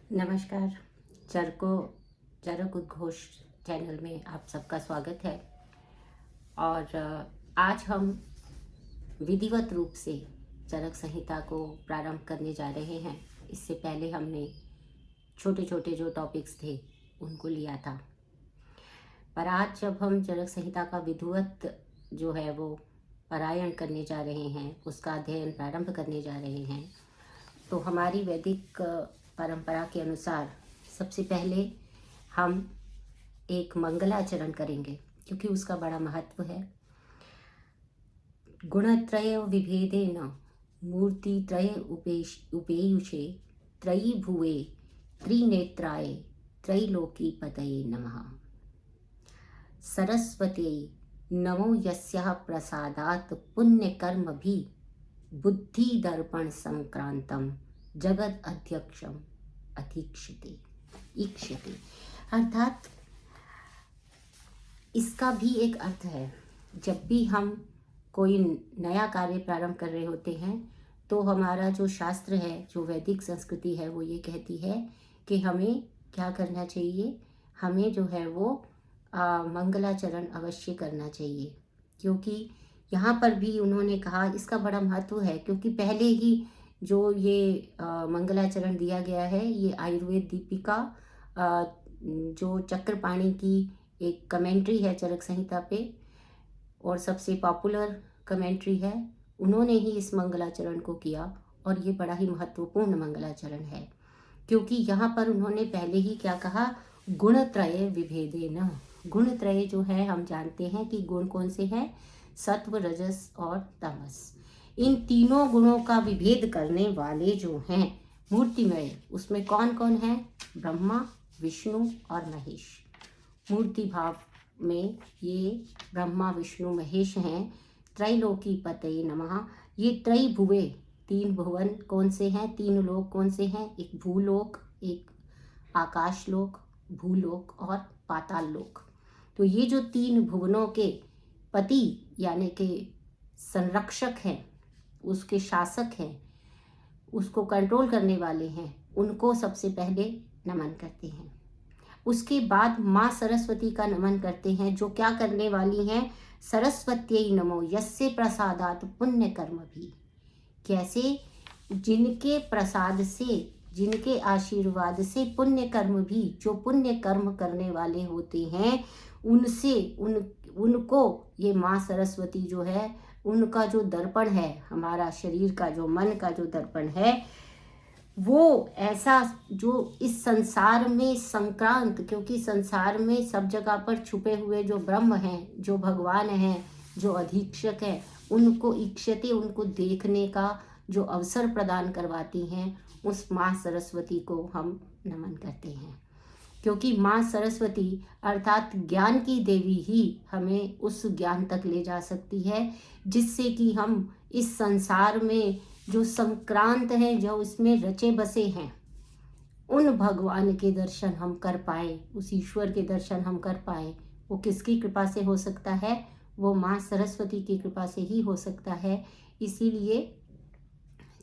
नमस्कार। चरक उद्घोष चैनल में आप सबका स्वागत है। और आज हम विधिवत रूप से चरक संहिता को प्रारंभ करने जा रहे हैं। इससे पहले हमने छोटे छोटे जो टॉपिक्स थे उनको लिया था, पर आज जब हम चरक संहिता का विधिवत जो है वो पारायण करने जा रहे हैं, उसका अध्ययन प्रारंभ करने जा रहे हैं, तो हमारी वैदिक परंपरा के अनुसार सबसे पहले हम एक मंगलाचरण करेंगे, क्योंकि उसका बड़ा महत्व है। गुणत्रय विभेदेन मूर्तित्रय उपेयुषे त्रयी भुवे त्रिनेत्राय त्रैलोकी पतये नमः। सरस्वती नमो यस्याः प्रसादात् पुण्यकर्म भी बुद्धि दर्पण संक्रांतम जगत अध्यक्षम अधीक्षते ईक्षते। अर्थात इसका भी एक अर्थ है। जब भी हम कोई नया कार्य प्रारंभ कर रहे होते हैं तो हमारा जो शास्त्र है, जो वैदिक संस्कृति है, वो ये कहती है कि हमें क्या करना चाहिए। हमें जो है वो मंगलाचरण अवश्य करना चाहिए, क्योंकि यहाँ पर भी उन्होंने कहा, इसका बड़ा महत्व है, क्योंकि पहले ही जो ये मंगलाचरण दिया गया है, ये आयुर्वेद दीपिका जो चक्रपाणी की एक कमेंट्री है चरक संहिता पे, और सबसे पॉपुलर कमेंट्री है, उन्होंने ही इस मंगलाचरण को किया। और ये बड़ा ही महत्वपूर्ण मंगलाचरण है, क्योंकि यहाँ पर उन्होंने पहले ही क्या कहा, गुणत्रय विभेदेन। गुणत्रय जो है, हम जानते हैं कि गुण कौन से हैं, सत्व, रजस और तमस। इन तीनों गुणों का विभेद करने वाले जो हैं मूर्तिमय, उसमें कौन कौन है, ब्रह्मा, विष्णु और महेश। मूर्ति भाव में ये ब्रह्मा, विष्णु, महेश हैं। त्रैलोकी पतये नमः। ये त्रय भुवे, तीन भुवन कौन से हैं, तीन लोक कौन से हैं, एक भूलोक, एक आकाश लोक, भूलोक और पाताल लोक। तो ये जो तीन भुवनों के पति यानी कि संरक्षक हैं, उसके शासक हैं, उसको कंट्रोल करने वाले हैं, उनको सबसे पहले नमन करते हैं। उसके बाद माँ सरस्वती का नमन करते हैं, जो क्या करने वाली हैं, सरस्वत्यै नमो यस्य प्रसादात् पुण्य कर्म भी। कैसे, जिनके प्रसाद से, जिनके आशीर्वाद से पुण्य कर्म भी, जो पुण्य कर्म करने वाले होते हैं, उनसे उनको ये माँ सरस्वती जो है, उनका जो दर्पण है, हमारा शरीर का जो, मन का जो दर्पण है, वो ऐसा जो इस संसार में संक्रांत, क्योंकि संसार में सब जगह पर छुपे हुए जो ब्रह्म हैं, जो भगवान हैं, जो अधीक्षक हैं, उनको ईक्षते, उनको देखने का जो अवसर प्रदान करवाती हैं, उस माँ सरस्वती को हम नमन करते हैं। क्योंकि माँ सरस्वती अर्थात ज्ञान की देवी ही हमें उस ज्ञान तक ले जा सकती है, जिससे कि हम इस संसार में जो संक्रांत हैं, जो इसमें रचे बसे हैं, उन भगवान के दर्शन हम कर पाए, उस ईश्वर के दर्शन हम कर पाए। वो किसकी कृपा से हो सकता है, वो माँ सरस्वती की कृपा से ही हो सकता है। इसीलिए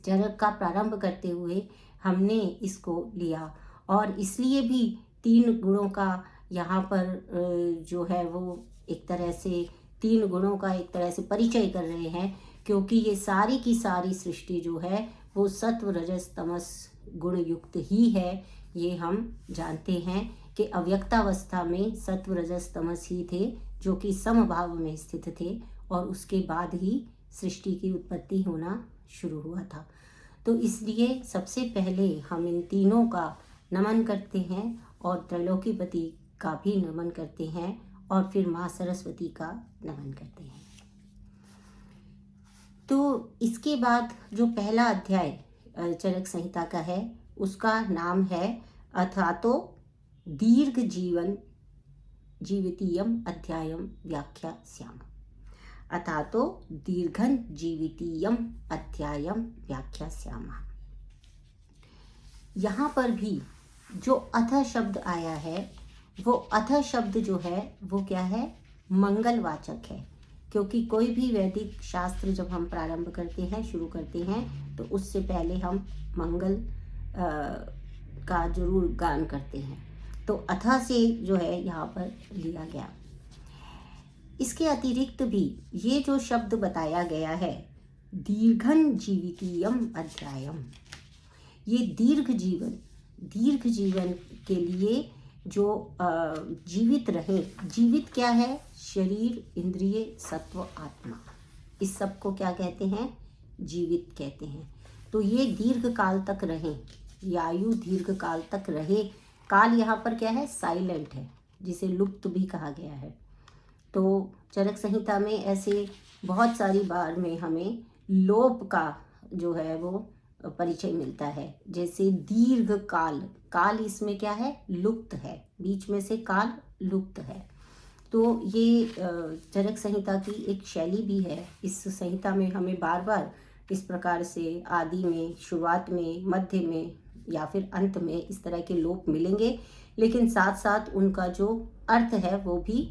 चरक का प्रारंभ करते हुए हमने इसको लिया, और इसलिए भी तीन गुणों का यहाँ पर जो है वो एक तरह से तीन गुणों का एक तरह से परिचय कर रहे हैं, क्योंकि ये सारी की सारी सृष्टि जो है वो सत्व, रजस, तमस गुण युक्त ही है। ये हम जानते हैं कि अव्यक्तावस्था में सत्व, रजस, तमस ही थे, जो कि समभाव में स्थित थे, और उसके बाद ही सृष्टि की उत्पत्ति होना शुरू हुआ था। तो इसलिए सबसे पहले हम इन तीनों का नमन करते हैं, और त्रैलोकीपति का भी नमन करते हैं, और फिर माँ सरस्वती का नमन करते हैं। तो इसके बाद जो पहला अध्याय चरक संहिता का है, उसका नाम है अथातो दीर्घ जीवन जीवितीयम अध्यायम व्याख्यास्याम। अथातो दीर्घं जीवितीयम अध्यायम व्याख्यास्यामः। यहाँ पर भी जो अथ शब्द आया है, वो अथ शब्द जो है वो क्या है, मंगलवाचक है। क्योंकि कोई भी वैदिक शास्त्र जब हम प्रारंभ करते हैं, शुरू करते हैं, तो उससे पहले हम मंगल का जरूर गान करते हैं। तो अथा से जो है यहाँ पर लिया गया। इसके अतिरिक्त भी ये जो शब्द बताया गया है, दीर्घं जीवितीयम अध्यायम, ये दीर्घ जीवन के लिए जो जीवित रहे। जीवित क्या है? शरीर, इंद्रिय, सत्व, आत्मा, इस सब को क्या कहते हैं? जीवित कहते हैं। तो ये दीर्घ काल तक रहे, ये आयु दीर्घ काल तक रहे। काल यहाँ पर क्या है? साइलेंट है, जिसे लुप्त भी कहा गया है। तो चरक संहिता में ऐसे बहुत सारी बार में हमें लोप का जो है वो परिचय मिलता है। जैसे दीर्घ काल, काल इसमें क्या है? लुप्त है, बीच में से काल लुप्त है। तो ये चरक संहिता की एक शैली भी है। इस संहिता में हमें बार बार इस प्रकार से आदि में, शुरुआत में, मध्य में या फिर अंत में इस तरह के लोप मिलेंगे, लेकिन साथ साथ उनका जो अर्थ है वो भी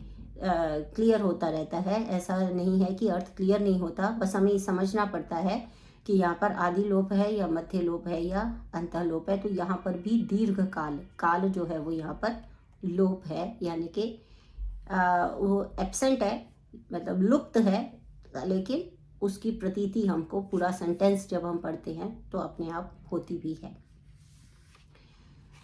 क्लियर होता रहता है। ऐसा नहीं है कि अर्थ क्लियर नहीं होता, बस हमें समझना पड़ता है कि यहाँ पर आदि लोप है या मध्य लोप है या अंत लोप है। तो यहाँ पर भी दीर्घ काल जो है वो यहाँ पर लोप है, यानी कि वो एब्सेंट है, मतलब लुप्त है, लेकिन उसकी प्रतीति हमको पूरा सेंटेंस जब हम पढ़ते हैं तो अपने आप होती भी है।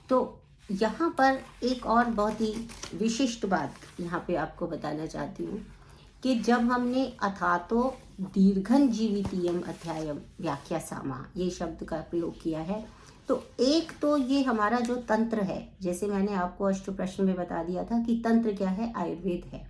तो यहाँ पर एक और बहुत ही विशिष्ट बात यहाँ पे आपको बताना चाहती हूँ कि जब हमने अथातो दीर्घं जीवितीयम अध्यायम व्याख्या सामा ये शब्द का प्रयोग किया है, तो एक तो ये हमारा जो तंत्र है, जैसे मैंने आपको अष्ट प्रश्न में बता दिया था कि तंत्र क्या है? आयुर्वेद है।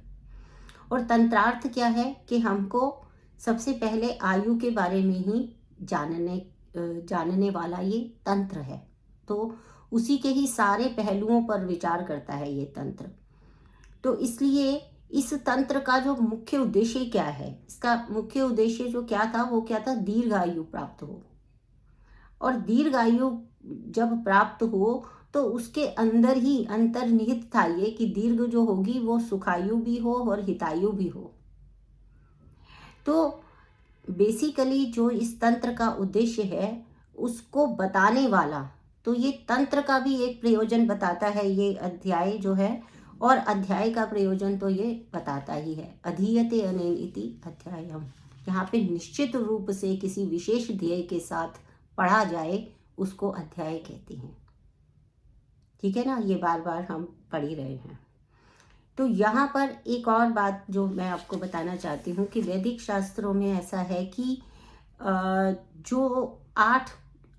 और तंत्रार्थ क्या है? कि हमको सबसे पहले आयु के बारे में ही जानने वाला ये तंत्र है। तो उसी के ही सारे पहलुओं पर विचार करता है ये तंत्र। तो इसलिए इस तंत्र का जो मुख्य उद्देश्य क्या है? इसका मुख्य उद्देश्य जो क्या था वो क्या था? दीर्घ आयु प्राप्त हो। और दीर्घ आयु जब प्राप्त हो तो उसके अंदर ही अंतर्निहित था ये कि दीर्घ जो होगी वो सुखायु भी हो और हितायु भी हो। तो बेसिकली जो इस तंत्र का उद्देश्य है उसको बताने वाला, तो ये तंत्र का भी एक प्रयोजन बताता है ये अध्याय जो है, और अध्याय का प्रयोजन तो ये बताता ही है। अधीयते अनेन इति अध्यायम, यहाँ पे निश्चित रूप से किसी विशेष ध्येय के साथ पढ़ा जाए उसको अध्याय कहते हैं। ठीक है ना? ये बार बार हम पढ़ ही रहे हैं। तो यहाँ पर एक और बात जो मैं आपको बताना चाहती हूँ कि वैदिक शास्त्रों में ऐसा है कि जो 8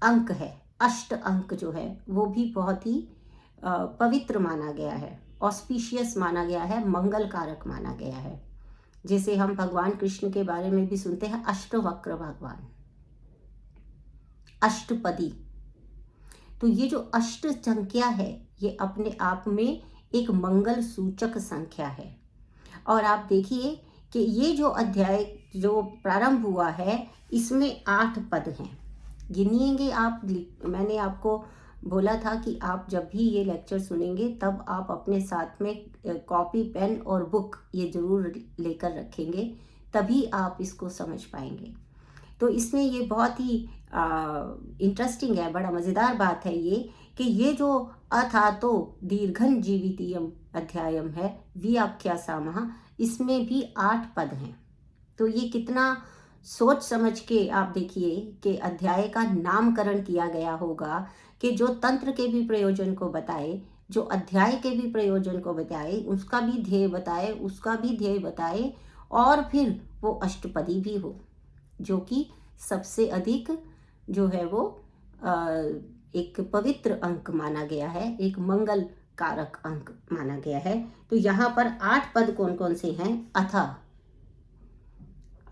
अंक है, अष्ट अंक जो है वो भी बहुत ही पवित्र माना गया है, ऑस्पिशियस माना गया है, मंगल कारक माना गया है। जैसे हम भगवान कृष्ण के बारे में भी सुनते हैं, अष्टवक्र भगवान, अष्टपदी। तो ये जो अष्ट संख्या है ये अपने आप में एक मंगल सूचक संख्या है। और आप देखिए कि ये जो अध्याय जो प्रारंभ हुआ है इसमें 8 पद हैं। गिनिएंगे आप। मैंने आपको बोला था कि आप जब भी ये लेक्चर सुनेंगे तब आप अपने साथ में कॉपी, पेन और बुक ये जरूर लेकर रखेंगे, तभी आप इसको समझ पाएंगे। तो इसमें ये बहुत ही इंटरेस्टिंग है, बड़ा मज़ेदार बात है ये कि ये जो अथातो दीर्घं जीवितीयम अध्यायम है व्याख्यासामः, इसमें भी 8 पद हैं। तो ये कितना सोच समझ के आप देखिए कि अध्याय का नामकरण किया गया होगा कि जो तंत्र के भी प्रयोजन को बताए, जो अध्याय के भी प्रयोजन को बताए, उसका भी ध्येय बताए, उसका भी ध्येय बताए, और फिर वो अष्टपदी भी हो, जो कि सबसे अधिक जो है वो एक पवित्र अंक माना गया है, एक मंगल कारक अंक माना गया है। तो यहाँ पर 8 पद कौन कौन से हैं?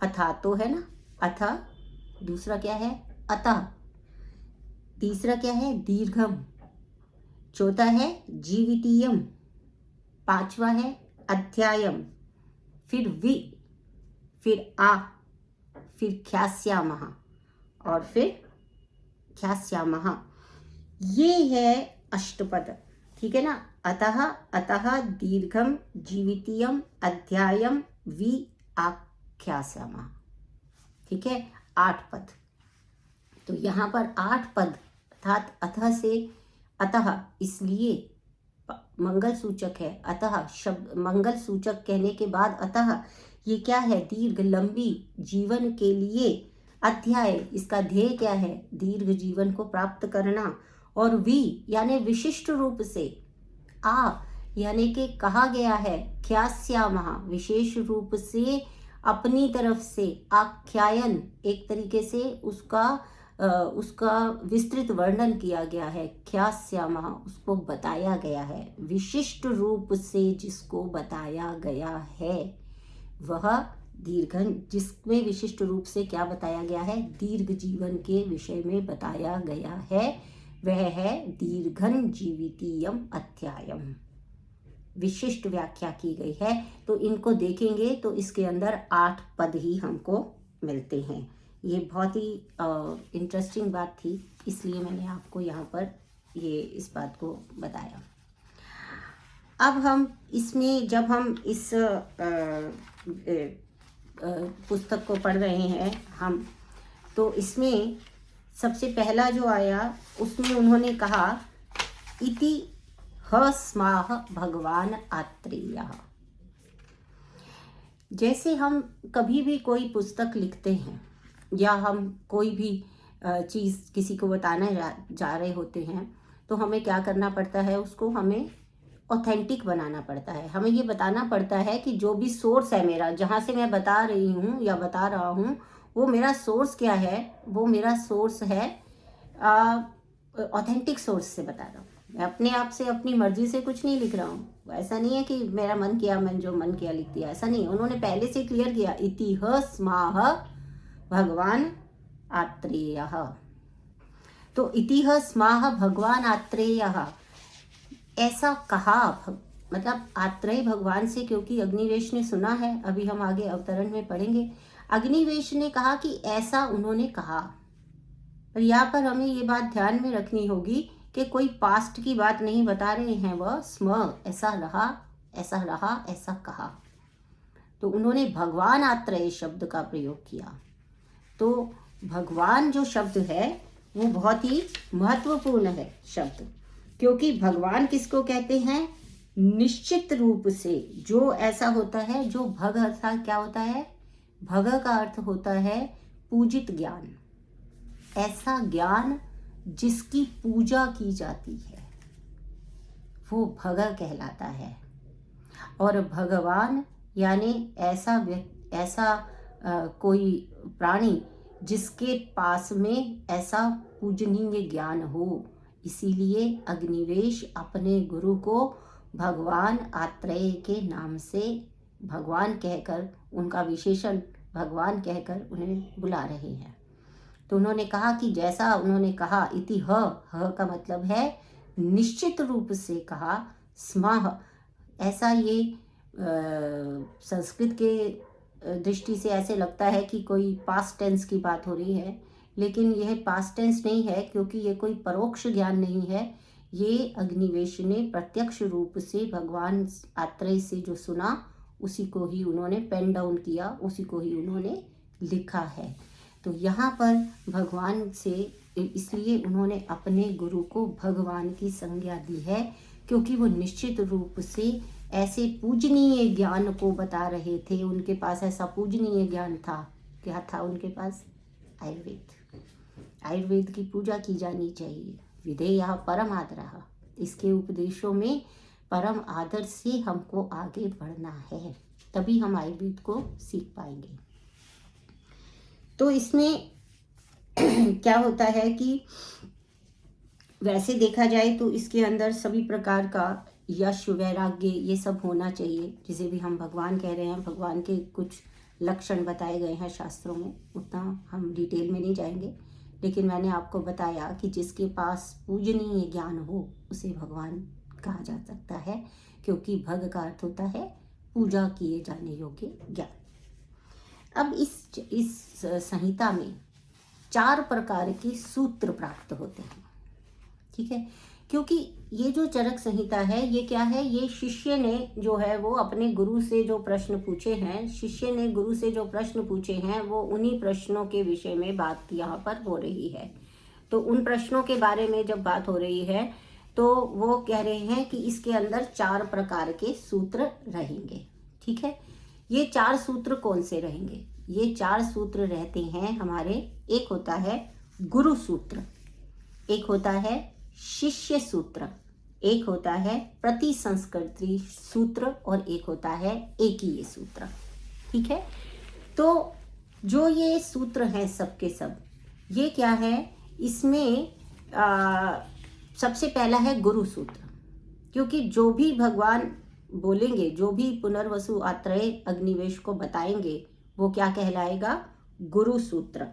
अथा तो है ना, अथा। दूसरा क्या है? अतः। तीसरा क्या है? दीर्घम। चौथा है जीवितीयम। 5वां है अध्यायम। फिर वि, फिर आ, फिर ख्यास्यामः, और फिर ख्यास्यामः। ये है अष्टपद। ठीक है ना? अतः, अतः, दीर्घम, जीवितीयम, अध्यायम, वि, आख्यास्यामः। ठीक है? 8 पद। तो यहाँ पर 8 पद अर्थात अथ से अतः इसलिए मंगल सूचक है। अतः शब्द मंगल सूचक कहने के बाद अतः ये क्या है? दीर्घ लंबी जीवन के लिए अध्याय, इसका ध्येय क्या है? दीर्घ जीवन को प्राप्त करना। और वी यानी विशिष्ट रूप से, आ यानी कि कहा गया है, ख्यास्यामः विशेष रूप से अपनी तरफ से, आख्यायन एक तरीके से उसका विस्तृत वर्णन किया गया है। ख्यास्यामः उसको बताया गया है, विशिष्ट रूप से जिसको बताया गया है वह दीर्घन, जिसमें विशिष्ट रूप से क्या बताया गया है? दीर्घ जीवन के विषय में बताया गया है, वह है दीर्घन जीवितीयम अध्यायम। विशिष्ट व्याख्या की गई है। तो इनको देखेंगे तो इसके अंदर 8 पद ही हमको मिलते हैं। ये बहुत ही इंटरेस्टिंग बात थी, इसलिए मैंने आपको यहाँ पर ये इस बात को बताया। अब हम इसमें जब हम इस पुस्तक को पढ़ रहे हैं हम, तो इसमें सबसे पहला जो आया उसमें उन्होंने कहा इति हस्माह भगवान आत्रेयः। जैसे हम कभी भी कोई पुस्तक लिखते हैं या हम कोई भी चीज़ किसी को बताना जा रहे होते हैं, तो हमें क्या करना पड़ता है? उसको हमें ऑथेंटिक बनाना पड़ता है। हमें ये बताना पड़ता है कि जो भी सोर्स है मेरा, जहाँ से मैं बता रही हूँ या बता रहा हूँ, वो मेरा सोर्स क्या है? वो मेरा सोर्स है ऑथेंटिक सोर्स से बता रहा हूँ। मैं अपने आप से अपनी मर्जी से कुछ नहीं लिख रहा हूँ। ऐसा नहीं है कि मेरा मन किया, मैंने जो मन किया लिख दिया, ऐसा नहीं। उन्होंने पहले से क्लियर किया, इति हस्माह भगवान आत्रेयः। तो इति हस्माह भगवान आत्रेयः ऐसा कहा, मतलब आत्रेय भगवान से, क्योंकि अग्निवेश ने सुना है। अभी हम आगे अवतरण में पढ़ेंगे। अग्निवेश ने कहा कि ऐसा उन्होंने कहा। पर यहाँ पर हमें ये बात ध्यान में रखनी होगी कि कोई पास्ट की बात नहीं बता रहे हैं, वह स्म, ऐसा रहा, ऐसा रहा, ऐसा कहा। तो उन्होंने भगवान आत्रेय शब्द का प्रयोग किया। तो भगवान जो शब्द है वो बहुत ही महत्वपूर्ण है शब्द, क्योंकि भगवान किसको कहते हैं? निश्चित रूप से जो ऐसा होता है, जो भग अर्थात क्या होता है? भग का अर्थ होता है पूजित ज्ञान। ऐसा ज्ञान जिसकी पूजा की जाती है वो भग कहलाता है। और भगवान यानी ऐसा कोई प्राणी जिसके पास में ऐसा पूजनीय ज्ञान हो। इसीलिए अग्निवेश अपने गुरु को भगवान आत्रेय के नाम से भगवान कहकर, उनका विशेषण भगवान कहकर उन्हें बुला रहे हैं। तो उन्होंने कहा कि जैसा उन्होंने कहा, इति ह का मतलब है निश्चित रूप से कहा, स्मः ऐसा, ये संस्कृत के दृष्टि से ऐसे लगता है कि कोई पास्ट टेंस की बात हो रही है, लेकिन यह पास्ट टेंस नहीं है, क्योंकि ये कोई परोक्ष ज्ञान नहीं है। ये अग्निवेश ने प्रत्यक्ष रूप से भगवान आत्रेय से जो सुना उसी को ही उन्होंने पेन डाउन किया, उसी को ही उन्होंने लिखा है। तो यहाँ पर भगवान से इसलिए उन्होंने अपने गुरु को भगवान की संज्ञा दी है, क्योंकि वो निश्चित रूप से ऐसे पूजनीय ज्ञान को बता रहे थे। उनके पास ऐसा पूजनीय ज्ञान था। क्या था उनके पास? आयुर्वेद। आयुर्वेद की पूजा की जानी चाहिए। विधेयः परम आदरः। इसके उपदेशों में परम आदर से हमको आगे बढ़ना है, तभी हम आयुर्वेद को सीख पाएंगे। तो इसमें क्या होता है कि वैसे देखा जाए तो इसके अंदर सभी प्रकार का यश, वैराग्य, ये सब होना चाहिए। जिसे भी हम भगवान कह रहे हैं, भगवान के कुछ लक्षण बताए गए हैं शास्त्रों में, उतना हम डिटेल में नहीं जाएंगे, लेकिन मैंने आपको बताया कि जिसके पास पूजनीय ज्ञान हो उसे भगवान कहा जा सकता है, क्योंकि भग का अर्थ होता है पूजा किए जाने योग्य ज्ञान। अब इस संहिता में 4 प्रकार के सूत्र प्राप्त होते हैं, ठीक है। क्योंकि ये जो चरक संहिता है, ये क्या है? ये शिष्य ने जो है वो अपने गुरु से जो प्रश्न पूछे हैं, शिष्य ने गुरु से जो प्रश्न पूछे हैं, वो उन्हीं प्रश्नों के विषय में बात यहाँ पर हो रही है। तो उन प्रश्नों के बारे में जब बात हो रही है तो वो कह रहे हैं कि इसके अंदर 4 प्रकार के सूत्र रहेंगे। ठीक है, ये 4 सूत्र कौन से रहेंगे? ये 4 सूत्र रहते हैं हमारे, एक होता है गुरु सूत्र, एक होता है शिष्य सूत्र, एक होता है प्रतिसंस्कृति सूत्र और एक होता है एकीय सूत्र। ठीक है, तो जो ये सूत्र हैं सबके सब, ये क्या है, इसमें सबसे पहला है गुरु सूत्र, क्योंकि जो भी भगवान बोलेंगे, जो भी पुनर्वसु आत्रेय अग्निवेश को बताएंगे, वो क्या कहलाएगा? गुरु सूत्र।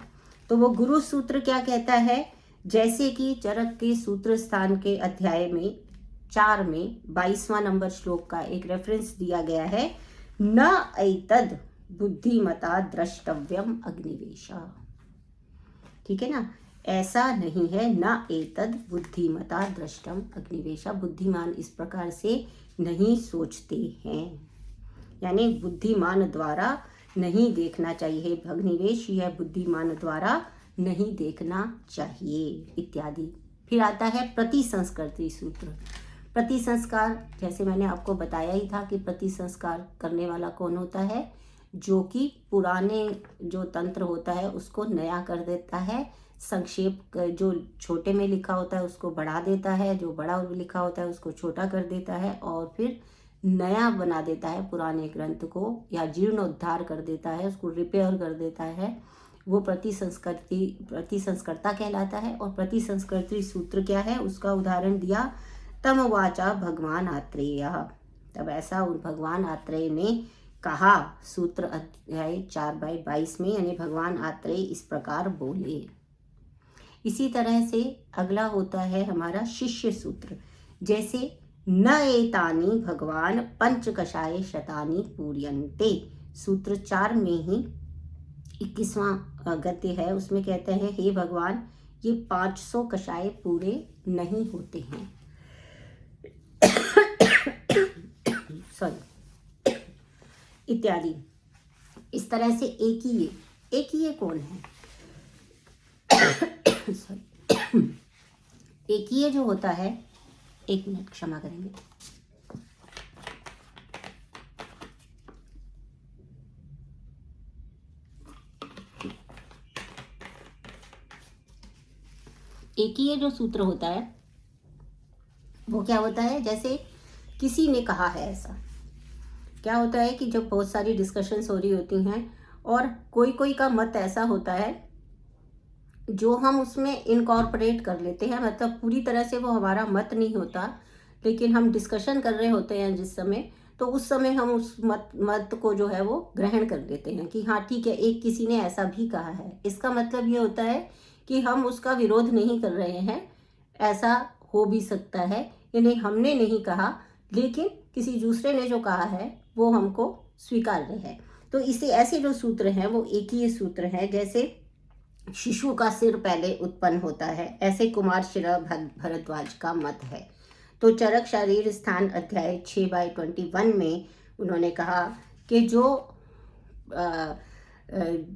तो वो गुरु सूत्र क्या कहता है? जैसे कि चरक के सूत्र स्थान के अध्याय में 4 में 22वां नंबर श्लोक का एक रेफरेंस दिया गया है, न एतद बुद्धिमता द्रष्टव्यम अग्निवेशा। ठीक है ना, ऐसा नहीं है, न एतद बुद्धिमता द्रष्टम अग्निवेशा, बुद्धिमान इस प्रकार से नहीं सोचते हैं, यानी बुद्धिमान द्वारा नहीं देखना चाहिए, अग्निवेश यह बुद्धिमान द्वारा नहीं देखना चाहिए इत्यादि। फिर आता है प्रतिसंस्कृति सूत्र। प्रतिसंस्कार, जैसे मैंने आपको बताया ही था कि प्रतिसंस्कार करने वाला कौन होता है? जो कि पुराने जो तंत्र होता है उसको नया कर देता है, संक्षेप जो छोटे में लिखा होता है उसको बढ़ा देता है, जो बड़ा लिखा होता है उसको छोटा कर देता है और फिर नया बना देता है पुराने ग्रंथ को, या जीर्णोद्धार कर देता है, उसको रिपेयर कर देता है, वो प्रतिसंस्कर्ता कहलाता है। और प्रतिसंस्कृति सूत्र क्या है? उसका उदाहरण दिया, तम वाचा भगवान आत्रेय, तब ऐसा उन भगवान आत्रेय ने कहा, सूत्र अध्याय 4/22 में, यानी भगवान आत्रेय इस प्रकार बोले। इसी तरह से अगला होता है हमारा शिष्य सूत्र, जैसे न एतानि भगवान पंचकषाय शतानि पूर्यन्ते, सूत्र 4 में ही 21वां गद्य है, उसमें कहते हैं, हे भगवान ये 500 कषाय पूरे नहीं होते हैं। सॉरी, इत्यादि। इस तरह से एक ही कौन है? सॉरी, एक ही जो होता है, 1 मिनट क्षमा करेंगे। एक ही जो सूत्र होता है वो क्या होता है? जैसे किसी ने कहा है, ऐसा क्या होता है कि जब बहुत सारी डिस्कशंस हो रही होती हैं और कोई का मत ऐसा होता है जो हम उसमें इनकॉर्पोरेट कर लेते हैं, मतलब पूरी तरह से वो हमारा मत नहीं होता, लेकिन हम डिस्कशन कर रहे होते हैं जिस समय, तो उस समय हम उस मत को जो है वो ग्रहण कर लेते हैं कि हाँ ठीक है, एक किसी ने ऐसा भी कहा है। इसका मतलब ये होता है कि हम उसका विरोध नहीं कर रहे हैं, ऐसा हो भी सकता है, यानी हमने नहीं कहा लेकिन किसी दूसरे ने जो कहा है वो हमको स्वीकार्य है। तो इसे ऐसे जो सूत्र हैं वो एक ही सूत्र है। जैसे शिशु का सिर पहले उत्पन्न होता है, ऐसे कुमार शिरा भरद्वाज का मत है। तो चरक शरीर स्थान अध्याय 6/21 में उन्होंने कहा कि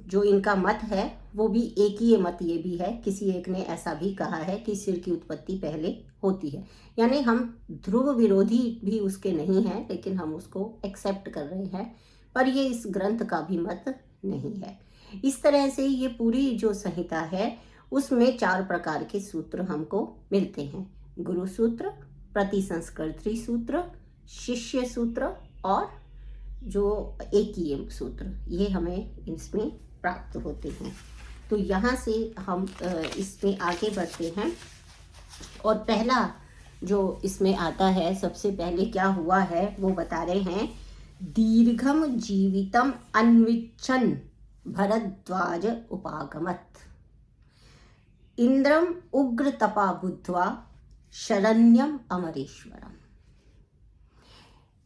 जो इनका मत है वो भी एक ही मत ये भी है, किसी एक ने ऐसा भी कहा है कि सिर की उत्पत्ति पहले होती है, यानी हम ध्रुव विरोधी भी उसके नहीं हैं, लेकिन हम उसको एक्सेप्ट कर रहे हैं, पर ये इस ग्रंथ का भी मत नहीं है। इस तरह से ये पूरी जो संहिता है उसमें 4 प्रकार के सूत्र हमको मिलते हैं, गुरु सूत्र, प्रतिसंस्कृति सूत्र, शिष्य सूत्र और जो एकीय सूत्र, ये हमें इसमें प्राप्त होते हैं। तो यहाँ से हम इसमें आगे बढ़ते हैं और पहला जो इसमें आता है, सबसे पहले क्या हुआ है वो बता रहे हैं, दीर्घम जीवितम अन्विच्छन भरद्वाज उपागमत, इंद्रम उग्र तपा बुद्ध्वा शरण्यम अमरेश्वरम।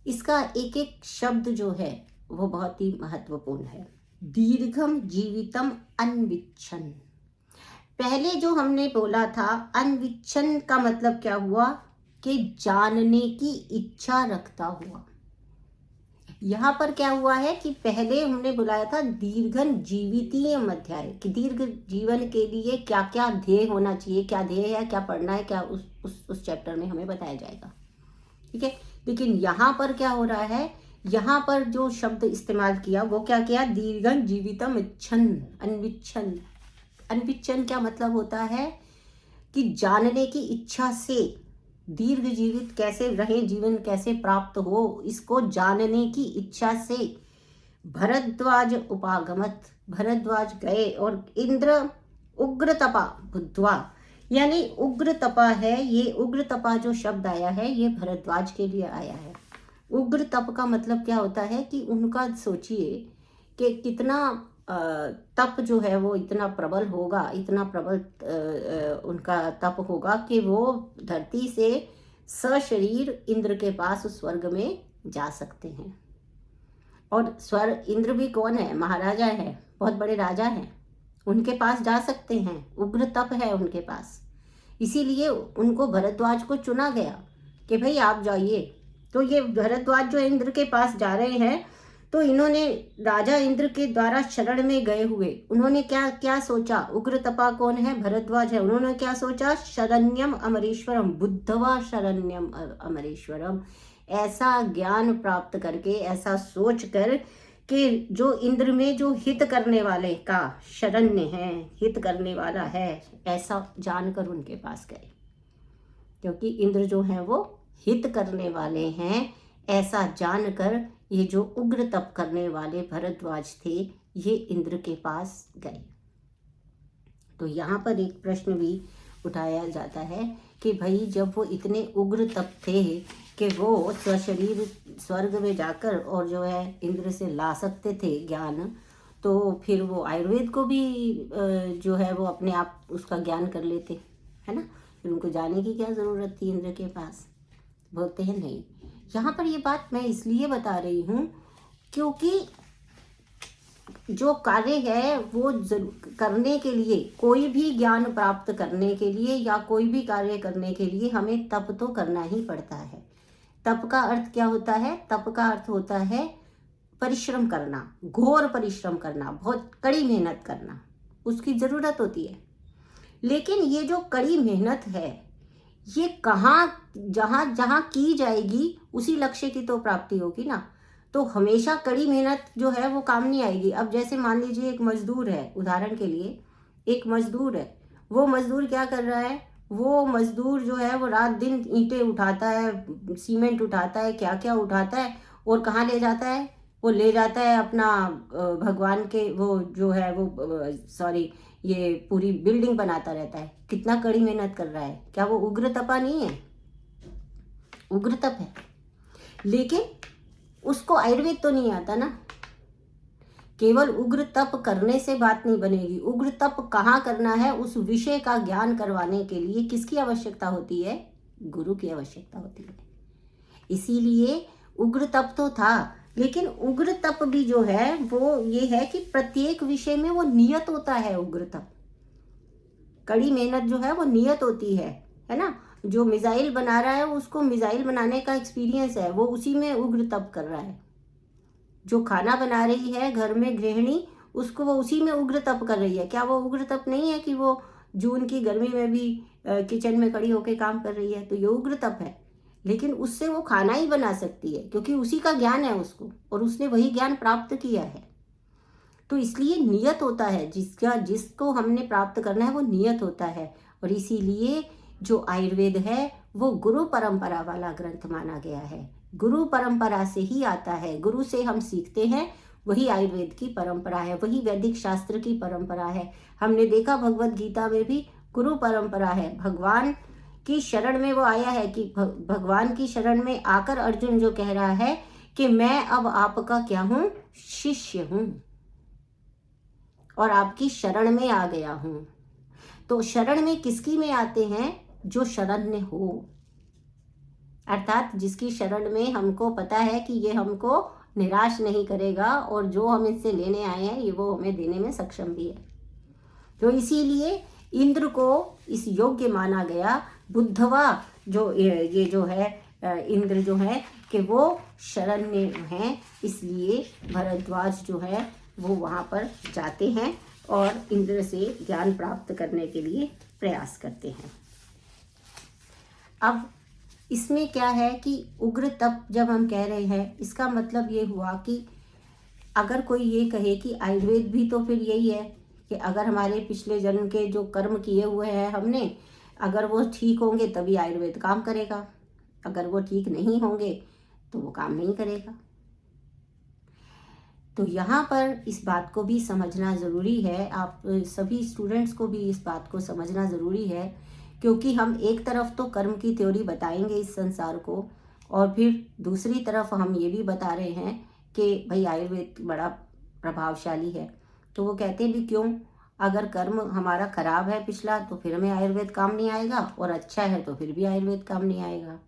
इसका एक एक शब्द जो है वो बहुत ही महत्वपूर्ण है। दीर्घम जीवितम अन्विच्छन, पहले जो हमने बोला था अन्विच्छन का मतलब क्या हुआ कि जानने की इच्छा रखता हुआ, यहाँ पर क्या हुआ है कि पहले हमने बुलाया था दीर्घन जीवितीय अध्याय कि दीर्घ जीवन के लिए क्या क्या ध्येय होना चाहिए, क्या ध्येय है, क्या पढ़ना है, क्या उस चैप्टर में हमें बताया जाएगा। ठीक है, लेकिन यहाँ पर क्या हो रहा है, यहाँ पर जो शब्द इस्तेमाल किया वो क्या किया, दीर्घन जीवितम इच्छन अन्विच्छन। अन्विच्छन क्या मतलब होता है कि जानने की इच्छा से, दीर्घ जीवित कैसे रहे, जीवन कैसे प्राप्त हो, इसको जानने की इच्छा से भरद्वाज उपागमत, भरद्वाज गए और इंद्र उग्र तपा बुद्धवा, यानी उग्र तपा है। ये उग्र तपा जो शब्द आया है ये भरद्वाज के लिए आया है। उग्र तप का मतलब क्या होता है कि उनका सोचिए कि कितना तप जो है वो इतना प्रबल होगा, इतना प्रबल उनका तप होगा कि वो धरती से सशरीर इंद्र के पास स्वर्ग में जा सकते हैं। और स्वर्ग, इंद्र भी कौन है, महाराजा है, बहुत बड़े राजा हैं, उनके पास जा सकते हैं, उग्र तप है उनके पास। इसीलिए उनको भरद्वाज को चुना गया कि भाई आप जाइए। तो ये भरद्वाज जो इंद्र के पास जा रहे हैं, तो इन्होंने राजा इंद्र के द्वारा शरण में गए हुए उन्होंने क्या क्या सोचा, उग्र तपा कौन है, भरद्वाज है, उन्होंने क्या सोचा, शरण्यम अमरेश्वरम, बुद्धवा शरण्यम अमरेश्वरम, ऐसा ज्ञान प्राप्त करके, ऐसा सोच कर कि जो इंद्र में जो हित करने वाले का शरण्य है, हित करने वाला है, ऐसा जानकर उनके पास गए। क्योंकि इंद्र जो है वो हित करने वाले हैं, ऐसा जानकर ये जो उग्र तप करने वाले भरद्वाज थे ये इंद्र के पास गए। तो यहाँ पर एक प्रश्न भी उठाया जाता है कि भाई जब वो इतने उग्र तप थे कि वो स्वशरीर स्वर्ग में जाकर और जो है इंद्र से ला सकते थे ज्ञान, तो फिर वो आयुर्वेद को भी जो है वो अपने आप उसका ज्ञान कर लेते, है ना। फिर उनको जाने की क्या ज़रूरत थी इंद्र के पास, बोलते हैं नहीं। यहाँ पर ये बात मैं इसलिए बता रही हूँ क्योंकि जो कार्य है वो करने के लिए, कोई भी ज्ञान प्राप्त करने के लिए या कोई भी कार्य करने के लिए हमें तप तो करना ही पड़ता है। तप का अर्थ क्या होता है, तप का अर्थ होता है परिश्रम करना, घोर परिश्रम करना, बहुत कड़ी मेहनत करना, उसकी ज़रूरत होती है। लेकिन ये जो कड़ी मेहनत है ये कहाँ, जहाँ जहाँ की जाएगी उसी लक्ष्य की तो प्राप्ति होगी ना। तो हमेशा कड़ी मेहनत जो है वो काम नहीं आएगी। अब जैसे मान लीजिए एक मजदूर है, उदाहरण के लिए एक मजदूर है, वो मजदूर क्या कर रहा है, वो मजदूर जो है वो रात दिन ईंटें उठाता है, सीमेंट उठाता है, क्या क्या उठाता है, और कहाँ ले जाता है, वो ले जाता है अपना भगवान के, वो जो है वो सॉरी ये पूरी बिल्डिंग बनाता रहता है। कितना कड़ी मेहनत कर रहा है, क्या वो उग्र तपा नहीं है, उग्र तप है। लेकिन उसको आयुर्वेद तो नहीं आता ना। केवल उग्र तप करने से बात नहीं बनेगी। उग्र तप कहाँ करना है, उस विषय का ज्ञान करवाने के लिए किसकी आवश्यकता होती है, गुरु की आवश्यकता होती है। इसीलिए उग्र तप तो था, लेकिन उग्र तप भी जो है वो ये है कि प्रत्येक विषय में वो नियत होता है। उग्र तप, कड़ी मेहनत जो है वो नियत होती है ना। जो मिसाइल बना रहा है उसको मिसाइल बनाने का एक्सपीरियंस है, वो उसी में उग्र तप कर रहा है। जो खाना बना रही है घर में गृहिणी, उसको वो उसी में उग्र तप कर रही है। क्या वो उग्र तप नहीं है कि वो जून की गर्मी में भी किचन में खड़ी होकर काम कर रही है? तो ये उग्र तप है। लेकिन उससे वो खाना ही बना सकती है क्योंकि उसी का ज्ञान है उसको, और उसने वही ज्ञान प्राप्त किया है। तो इसलिए नियत होता है, जिसको हमने प्राप्त करना है वो नियत होता है। और इसीलिए जो आयुर्वेद है वो गुरु परंपरा वाला ग्रंथ माना गया है। गुरु परंपरा से ही आता है, गुरु से हम सीखते हैं, वही आयुर्वेद की परंपरा है, वही वैदिक शास्त्र की परंपरा है। हमने देखा भगवत गीता में भी गुरु परंपरा है। भगवान की शरण में वो आया है कि भगवान की शरण में आकर अर्जुन जो कह रहा है कि मैं अब आपका क्या हूँ, शिष्य हूँ और आपकी शरण में आ गया हूँ। तो शरण में किसकी में आते हैं, जो शरण्य हो, अर्थात जिसकी शरण में हमको पता है कि ये हमको निराश नहीं करेगा और जो हम इससे लेने आए हैं ये वो हमें देने में सक्षम भी है। तो इसीलिए इंद्र को इस योग्य माना गया। बुद्धवा जो ये जो है इंद्र जो है कि वो शरण्य हैं, इसलिए भरद्वाज जो है वो वहाँ पर जाते हैं और इंद्र से ज्ञान प्राप्त करने के लिए प्रयास करते हैं। अब इसमें क्या है कि उग्र तप जब हम कह रहे हैं, इसका मतलब ये हुआ कि अगर कोई ये कहे कि आयुर्वेद भी तो फिर यही है कि अगर हमारे पिछले जन्म के जो कर्म किए हुए हैं हमने, अगर वो ठीक होंगे तभी आयुर्वेद काम करेगा, अगर वो ठीक नहीं होंगे तो वो काम नहीं करेगा। तो यहाँ पर इस बात को भी समझना ज़रूरी है, आप सभी स्टूडेंट्स को भी इस बात को समझना ज़रूरी है, क्योंकि हम एक तरफ तो कर्म की थ्योरी बताएंगे इस संसार को, और फिर दूसरी तरफ हम ये भी बता रहे हैं कि भाई आयुर्वेद बड़ा प्रभावशाली है। तो वो कहते हैं भी क्यों, अगर कर्म हमारा खराब है पिछला तो फिर हमें आयुर्वेद काम नहीं आएगा, और अच्छा है तो फिर भी आयुर्वेद काम नहीं आएगा।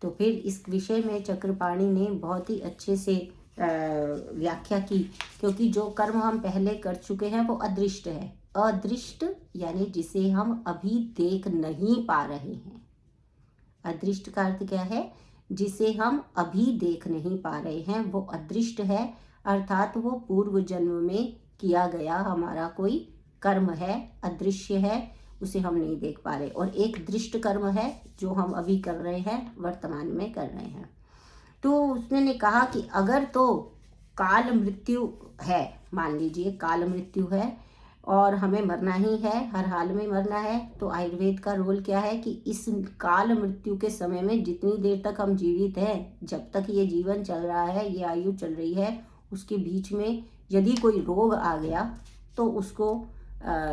तो फिर इस विषय में चक्रपाणि ने बहुत ही अच्छे से व्याख्या की, क्योंकि जो कर्म हम पहले कर चुके हैं वो अदृष्ट है। अदृष्ट यानी जिसे हम अभी देख नहीं पा रहे हैं। अदृष्ट का अर्थ क्या है, जिसे हम अभी देख नहीं पा रहे हैं वो अदृष्ट है, अर्थात वो पूर्व जन्म में किया गया हमारा कोई कर्म है, अदृश्य है, उसे हम नहीं देख पा रहे। और एक दृष्ट कर्म है जो हम अभी कर रहे हैं, वर्तमान में कर रहे हैं। तो उसने कहा कि अगर तो काल मृत्यु है, मान लीजिए काल मृत्यु है और हमें मरना ही है, हर हाल में मरना है, तो आयुर्वेद का रोल क्या है कि इस काल मृत्यु के समय में जितनी देर तक हम जीवित हैं, जब तक ये जीवन चल रहा है, ये आयु चल रही है, उसके बीच में यदि कोई रोग आ गया तो उसको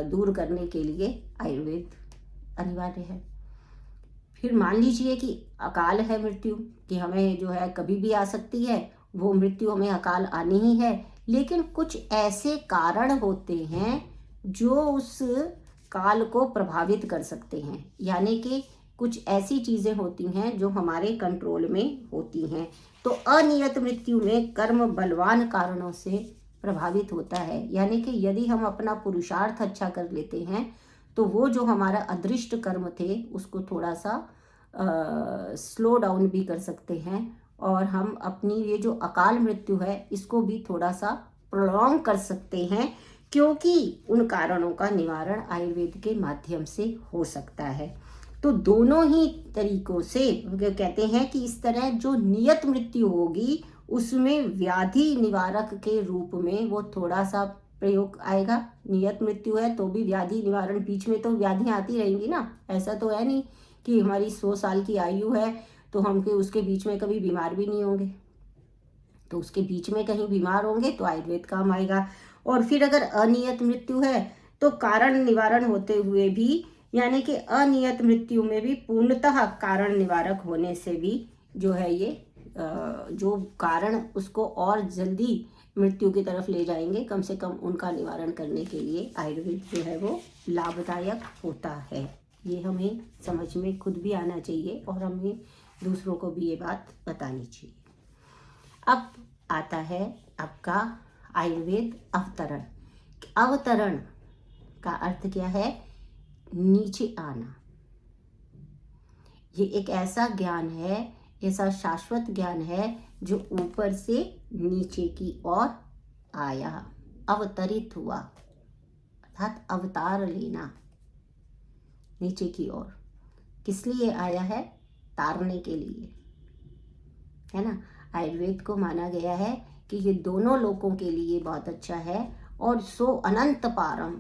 दूर करने के लिए आयुर्वेद अनिवार्य है। फिर मान लीजिए कि अकाल है मृत्यु, कि हमें जो है कभी भी आ सकती है, वो मृत्यु हमें अकाल आनी ही है, लेकिन कुछ ऐसे कारण होते हैं जो उस काल को प्रभावित कर सकते हैं, यानी कि कुछ ऐसी चीज़ें होती हैं जो हमारे कंट्रोल में होती हैं। तो अनियत मृत्यु में कर्म बलवान कारणों से प्रभावित होता है, यानी कि यदि हम अपना पुरुषार्थ अच्छा कर लेते हैं तो वो जो हमारा अदृष्ट कर्म थे उसको थोड़ा सा स्लो डाउन भी कर सकते हैं, और हम अपनी ये जो अकाल मृत्यु है इसको भी थोड़ा सा प्रोलॉन्ग कर सकते हैं, क्योंकि उन कारणों का निवारण आयुर्वेद के माध्यम से हो सकता है। तो दोनों ही तरीकों से कहते हैं कि इस तरह जो नियत मृत्यु होगी उसमें व्याधि निवारक के रूप में वो थोड़ा सा प्रयोग आएगा। नियत मृत्यु है तो भी व्याधि निवारण, बीच में तो व्याधियाँ आती रहेंगी ना, ऐसा तो है नहीं कि हमारी 100 साल की आयु है तो हम उसके बीच में कभी बीमार भी नहीं होंगे, तो उसके बीच में कहीं बीमार होंगे तो आयुर्वेद काम आएगा। और फिर अगर अनियत मृत्यु है तो कारण निवारण होते हुए भी, यानी कि अनियत मृत्यु में भी पूर्णतः कारण निवारक होने से भी जो है ये जो कारण उसको और जल्दी मृत्यु की तरफ ले जाएंगे, कम से कम उनका निवारण करने के लिए आयुर्वेद जो है वो लाभदायक होता है। ये हमें समझ में खुद भी आना चाहिए और हमें दूसरों को भी ये बात बतानी चाहिए। अब आता है आपका आयुर्वेद अवतरण। अवतरण का अर्थ क्या है, नीचे आना। ये एक ऐसा ज्ञान है, ऐसा शाश्वत ज्ञान है जो ऊपर से नीचे की ओर आया, अवतरित हुआ, अर्थात अवतार लेना नीचे की ओर। किस लिए आया है, तारने के लिए, है ना। आयुर्वेद को माना गया है कि ये दोनों लोगों के लिए बहुत अच्छा है, और सो अनंत पारम,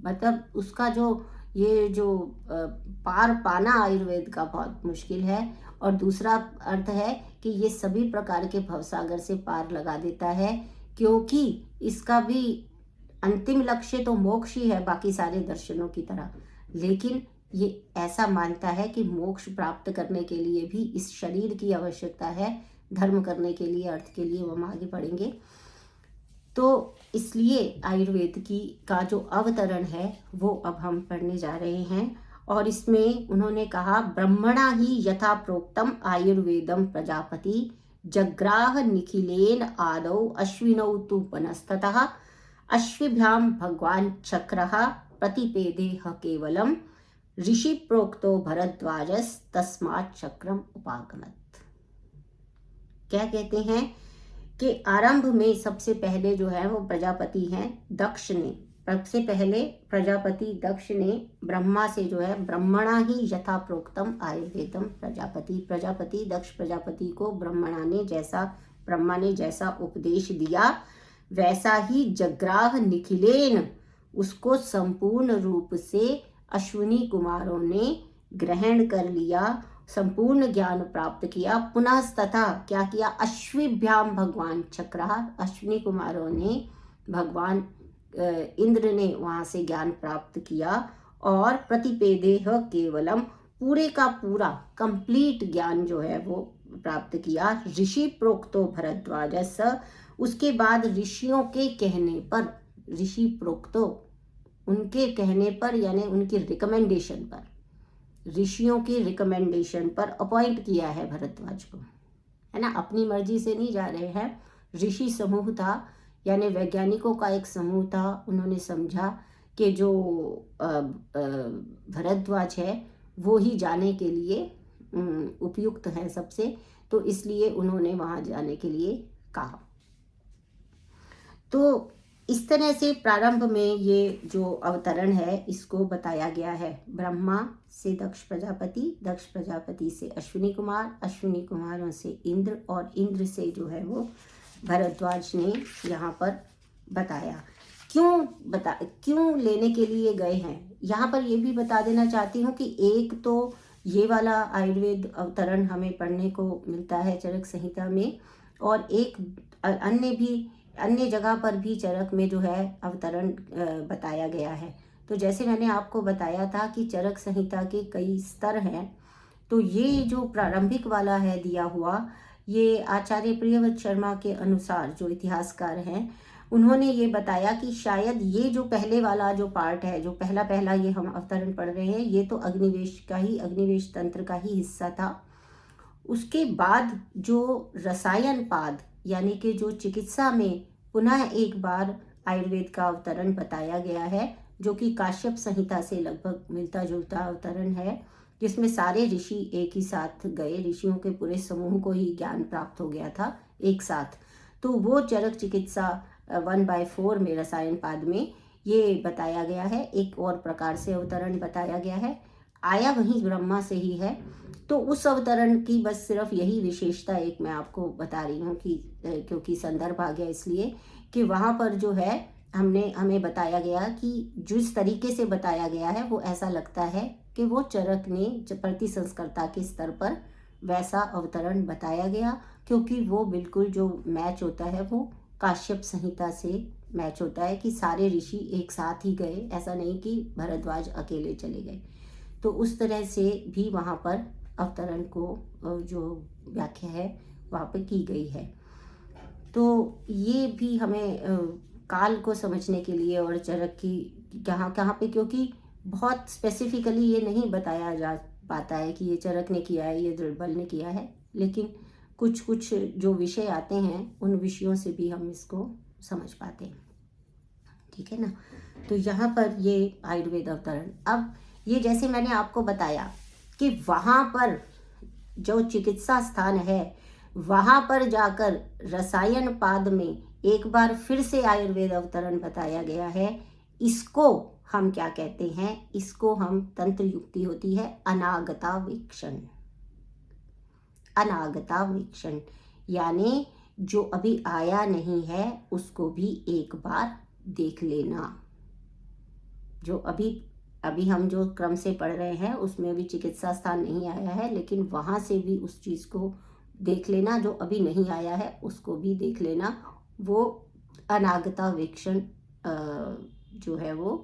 मतलब उसका जो ये जो पार पाना आयुर्वेद का बहुत मुश्किल है। और दूसरा अर्थ है कि ये सभी प्रकार के भवसागर से पार लगा देता है, क्योंकि इसका भी अंतिम लक्ष्य तो मोक्ष ही है, बाकी सारे दर्शनों की तरह। लेकिन ये ऐसा मानता है कि मोक्ष प्राप्त करने के लिए भी इस शरीर की आवश्यकता है, धर्म करने के लिए, अर्थ के लिए, वो हम आगे पढ़ेंगे। तो इसलिए आयुर्वेद का जो अवतरण है वो अब हम पढ़ने जा रहे हैं। और इसमें उन्होंने कहा, ब्रह्मणा ही यथा प्रोक्तम आयुर्वेदम प्रजापति जग्राह निखिलेन आदौ अश्विनौ तु वनस्ततः अश्विभ्याम भगवान चक्रः प्रतिपेदेह केवलम ऋषि प्रोक्तो भरद्वाजस तस्मात् चक्रम उपागमत्। क्या कहते हैं कि आरंभ में सबसे पहले जो है वो प्रजापति हैं दक्ष ने, सबसे पहले प्रजापति दक्ष ने ब्रह्मा से जो है ब्रह्मणा ही यथा प्रोक्तम आयुर्वेदम प्रजापति दक्ष प्रजापति को ब्रह्मा ने जैसा उपदेश दिया वैसा ही जग्राह निखिलेन उसको संपूर्ण रूप से अश्विनी कुमारों ने ग्रहण कर लिया, संपूर्ण ज्ञान प्राप्त किया। पुनः तथा क्या किया, अश्विभ्याम भगवान चक्रा, अश्विनी कुमारों ने भगवान इंद्र ने वहाँ से ज्ञान प्राप्त किया और प्रतिपेदेह केवलम पूरे का पूरा कंप्लीट ज्ञान जो है वो प्राप्त किया। ऋषि प्रोक्तो भरद्वाज, उसके बाद ऋषियों के कहने पर, ऋषि प्रोक्तो उनके कहने पर यानी उनकी रिकमेंडेशन पर, ऋषियों की रिकमेंडेशन पर अपॉइंट किया है भरद्वाज को, है ना, अपनी मर्जी से नहीं जा रहे हैं। ऋषि समूह था यानी वैज्ञानिकों का एक समूह था, उन्होंने समझा कि जो भरद्वाज है वो ही जाने के लिए उपयुक्त है सबसे, तो इसलिए उन्होंने वहाँ जाने के लिए कहा। तो इस तरह से प्रारंभ में ये जो अवतरण है इसको बताया गया है। ब्रह्मा से दक्ष प्रजापति से अश्विनी कुमारों से इंद्र और इंद्र से जो है वो भरद्वाज ने यहाँ पर बताया। क्यों लेने के लिए गए हैं, यहाँ पर ये भी बता देना चाहती हूँ कि एक तो ये वाला आयुर्वेद अवतरण हमें पढ़ने को मिलता है चरक संहिता में, और एक अन्य जगह पर भी चरक में जो है अवतरण बताया गया है। तो जैसे मैंने आपको बताया था कि चरक संहिता के कई स्तर हैं, तो ये जो प्रारंभिक वाला है दिया हुआ, ये आचार्य प्रियव्रत शर्मा के अनुसार जो इतिहासकार हैं उन्होंने ये बताया कि शायद ये जो पहले वाला जो पार्ट है, जो पहला ये हम अवतरण पढ़ रहे हैं, ये तो अग्निवेश तंत्र का ही हिस्सा था। उसके बाद जो रसायन पाद यानी कि जो चिकित्सा में पुनः एक बार आयुर्वेद का अवतरण बताया गया है, जो कि काश्यप संहिता से लगभग मिलता जुलता अवतरण है, जिसमें सारे ऋषि एक ही साथ गए, ऋषियों के पूरे समूह को ही ज्ञान प्राप्त हो गया था एक साथ। तो वो चरक चिकित्सा 1/4 में रसायन पाद में ये बताया गया है। एक और प्रकार से अवतरण बताया गया है, आया वहीं ब्रह्मा से ही है। तो उस अवतरण की बस सिर्फ यही विशेषता एक मैं आपको बता रही हूँ कि क्योंकि संदर्भ आ गया इसलिए कि वहाँ पर जो है हमें बताया गया कि जिस तरीके से बताया गया है वो ऐसा लगता है कि वो चरक ने प्रति संस्कर्ता के स्तर पर वैसा अवतरण बताया गया, क्योंकि वो बिल्कुल जो मैच होता है वो काश्यप संहिता से मैच होता है कि सारे ऋषि एक साथ ही गए, ऐसा नहीं कि भरद्वाज अकेले चले गए। तो उस तरह से भी वहाँ पर अवतरण को जो व्याख्या है वहाँ पे की गई है। तो ये भी हमें काल को समझने के लिए और चरक की कहाँ पे, क्योंकि बहुत स्पेसिफिकली ये नहीं बताया जा पाता है कि ये चरक ने किया है, ये दृढ़बल ने किया है, लेकिन कुछ जो विषय आते हैं उन विषयों से भी हम इसको समझ पाते हैं, ठीक है ना। तो यहाँ पर ये आयुर्वेद अवतरण, अब ये जैसे मैंने आपको बताया कि वहाँ पर जो चिकित्सा स्थान है वहाँ पर जाकर रसायन पाद में एक बार फिर से आयुर्वेद अवतरण बताया गया है। इसको हम क्या कहते हैं, इसको हम तंत्र युक्ति होती है अनागता वीक्षण, यानी जो अभी आया नहीं है उसको भी एक बार देख लेना। जो अभी हम जो क्रम से पढ़ रहे हैं उसमें भी चिकित्सा स्थान नहीं आया है, लेकिन वहाँ से भी उस चीज़ को देख लेना, जो अभी नहीं आया है उसको भी देख लेना। वो अनागता वीक्षण जो है वो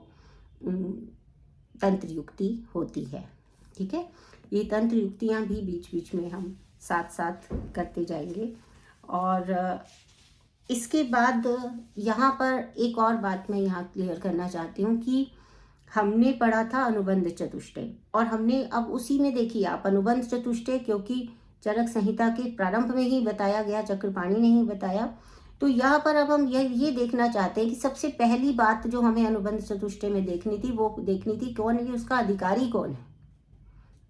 तंत्र युक्ति होती है, ठीक है। ये तंत्र युक्तियाँ भी बीच बीच में हम साथ साथ करते जाएंगे। और इसके बाद यहाँ पर एक और बात मैं यहाँ क्लियर करना चाहती हूँ कि हमने पढ़ा था अनुबंध चतुष्टय, और हमने अब उसी में देखिए आप अनुबंध चतुष्टय, क्योंकि चरक संहिता के प्रारंभ में ही बताया गया, चक्रपाणि ने ही बताया, तो यहाँ पर अब हम ये देखना चाहते हैं कि सबसे पहली बात जो हमें अनुबंध चतुष्टय में देखनी थी वो देखनी थी कौन है, उसका अधिकारी कौन है।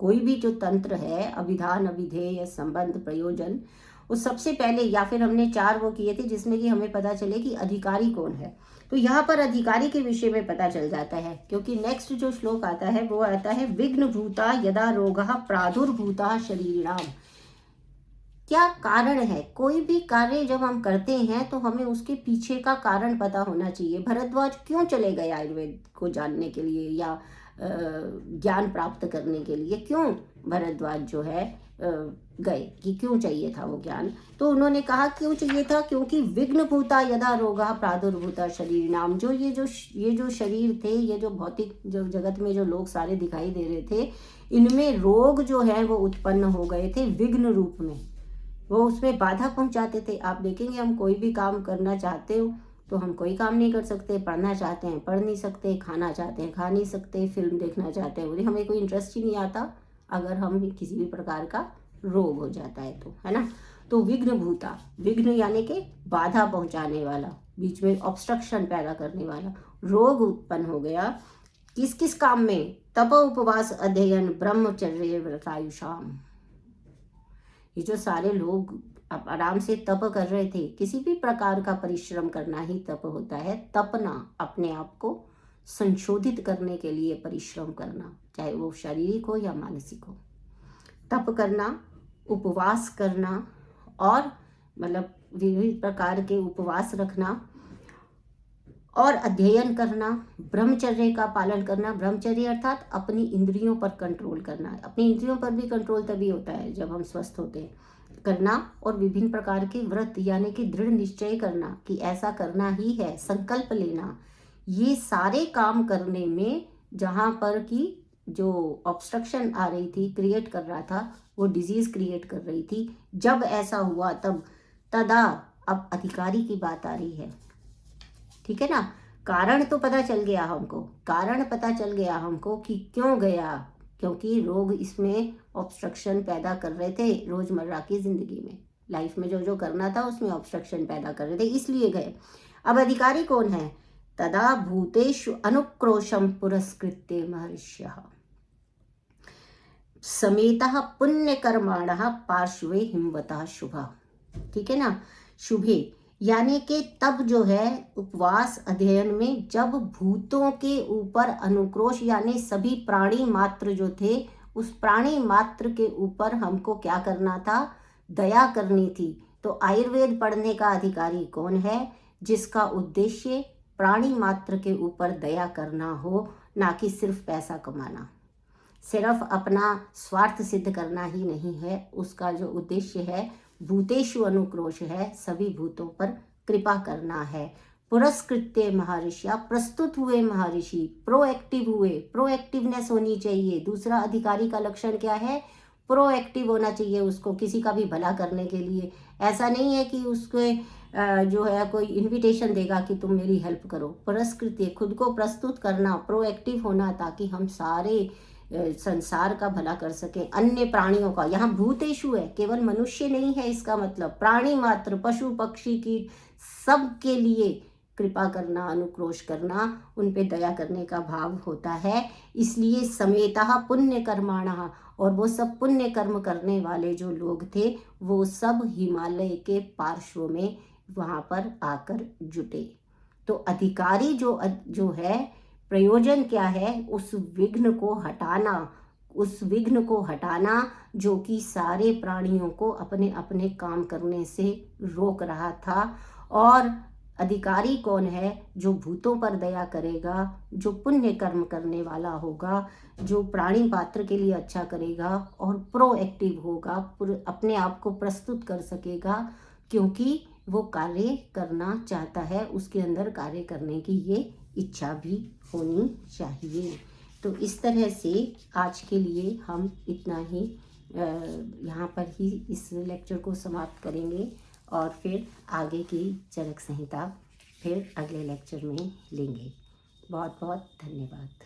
कोई भी जो तंत्र है, अभिधान अभिधेय संबंध प्रयोजन, वो सबसे पहले, या फिर हमने 4 वो किए थे जिसमें कि हमें पता चले कि अधिकारी कौन है। तो यहाँ पर अधिकारी के विषय में पता चल जाता है, क्योंकि नेक्स्ट जो श्लोक आता है वो आता है विघ्न भूता यदा रोगः प्रादुर्भूता शरीराम। क्या कारण है? कोई भी कार्य जब हम करते हैं तो हमें उसके पीछे का कारण पता होना चाहिए। भरद्वाज क्यों चले गए आयुर्वेद को जानने के लिए या ज्ञान प्राप्त करने के लिए? क्यों भरद्वाज जो है गए, कि क्यों चाहिए था वो ज्ञान? तो उन्होंने कहा क्यों चाहिए था, क्योंकि विघ्न भूता यदा रोगा प्रादुर्भूता शरीर नाम। जो ये जो शरीर थे, ये जो भौतिक जो जगत में जो लोग सारे दिखाई दे रहे थे, इनमें रोग जो है वो उत्पन्न हो गए थे विघ्न रूप में। वो उसमें बाधा पहुंचाते थे। आप देखेंगे हम कोई भी काम करना चाहते हो तो हम कोई काम नहीं कर सकते, पढ़ना चाहते हैं पढ़ नहीं सकते, खाना चाहते हैं खा नहीं सकते, फिल्म देखना चाहते हैं, बोले हमें कोई इंटरेस्ट ही नहीं आता अगर हम किसी भी प्रकार का रोग हो जाता है तो, है ना। तो विघ्न भूता, विघ्न यानी कि बाधा पहुंचाने वाला, बीच में ऑब्स्ट्रक्शन पैदा करने वाला रोग उत्पन्न हो गया। किस किस काम में? तप उपवास अध्ययन ब्रह्मचर्य व्रतायुषाम। ये जो सारे लोग आराम से तप कर रहे थे, किसी भी प्रकार का परिश्रम करना ही तप होता है। तपना, अपने आप को संशोधित करने के लिए परिश्रम करना, चाहे वो शारीरिक हो या मानसिक हो। तप करना, उपवास करना, और मतलब विविध प्रकार के उपवास रखना, और अध्ययन करना, ब्रह्मचर्य का पालन करना। ब्रह्मचर्य अर्थात अपनी इंद्रियों पर कंट्रोल करना। अपनी इंद्रियों पर भी कंट्रोल तभी होता है जब हम स्वस्थ होते हैं, करना। और विभिन्न प्रकार के व्रत यानी कि दृढ़ निश्चय करना कि ऐसा करना ही है, संकल्प लेना। ये सारे काम करने में जहाँ पर कि जो ऑब्स्ट्रक्शन आ रही थी, क्रिएट कर रहा था, वो डिजीज क्रिएट कर रही थी, जब ऐसा हुआ तब तदा, अब अधिकारी की बात आ रही है, ठीक है ना। कारण तो पता चल गया हमको, कारण पता चल गया हमको कि क्यों गया, क्योंकि रोग इसमें ऑब्स्ट्रक्शन पैदा कर रहे थे। रोजमर्रा की जिंदगी में, लाइफ में जो जो करना था उसमें ऑब्स्ट्रक्शन पैदा कर रहे थे, इसलिए गए। अब अधिकारी कौन है? तदा भूतेषु अनुक्रोशम पुरस्कृत्य महर्षिः समेतः पुण्यकर्माणः पार्श्वे हिमवतः शुभः। ठीक है ना, शुभे यानी कि तब जो है उपवास अध्ययन में, जब भूतों के ऊपर अनुक्रोश यानी सभी प्राणी मात्र जो थे, उस प्राणी मात्र के ऊपर हमको क्या करना था? दया करनी थी। तो आयुर्वेद पढ़ने का अधिकारी कौन है? जिसका उद्देश्य प्राणी मात्र के ऊपर दया करना हो, ना कि सिर्फ पैसा कमाना, सिर्फ अपना स्वार्थ सिद्ध करना ही नहीं है। उसका जो उद्देश्य है भूतेषु अनुक्रोश है, सभी भूतों पर कृपा करना है। पुरस्कृत्य महर्षि, प्रस्तुत हुए महर्षि, प्रोएक्टिव हुए, प्रोएक्टिवनेस होनी चाहिए। दूसरा अधिकारी का लक्षण क्या है? प्रोएक्टिव होना चाहिए उसको, किसी का भी भला करने के लिए। ऐसा नहीं है कि उसके जो है कोई इनविटेशन देगा कि तुम मेरी हेल्प करो। पुरस्कृत्य, खुद को प्रस्तुत करना, प्रोएक्टिव होना, ताकि हम सारे संसार का भला कर सके, अन्य प्राणियों का। यहाँ भूतेषु है, केवल मनुष्य नहीं है, इसका मतलब प्राणी मात्र, पशु पक्षी की, सब के लिए कृपा करना, अनुक्रोश करना, उन पे दया करने का भाव होता है। इसलिए समेतः पुण्य कर्माणः, और वो सब पुण्य कर्म करने वाले जो लोग थे वो सब हिमालय के पार्श्व में वहाँ पर आकर जुटे। तो अधिकारी जो है, प्रयोजन क्या है? उस विघ्न को हटाना, उस विघ्न को हटाना जो कि सारे प्राणियों को अपने अपने काम करने से रोक रहा था। और अधिकारी कौन है? जो भूतों पर दया करेगा, जो पुण्य कर्म करने वाला होगा, जो प्राणी पात्र के लिए अच्छा करेगा और प्रोएक्टिव होगा, अपने आप को प्रस्तुत कर सकेगा, क्योंकि वो कार्य करना चाहता है, उसके अंदर कार्य करने की ये इच्छा भी होनी चाहिए। तो इस तरह से आज के लिए हम इतना ही यहाँ पर ही इस लेक्चर को समाप्त करेंगे, और फिर आगे की चरक संहिता फिर अगले लेक्चर में लेंगे। बहुत बहुत धन्यवाद।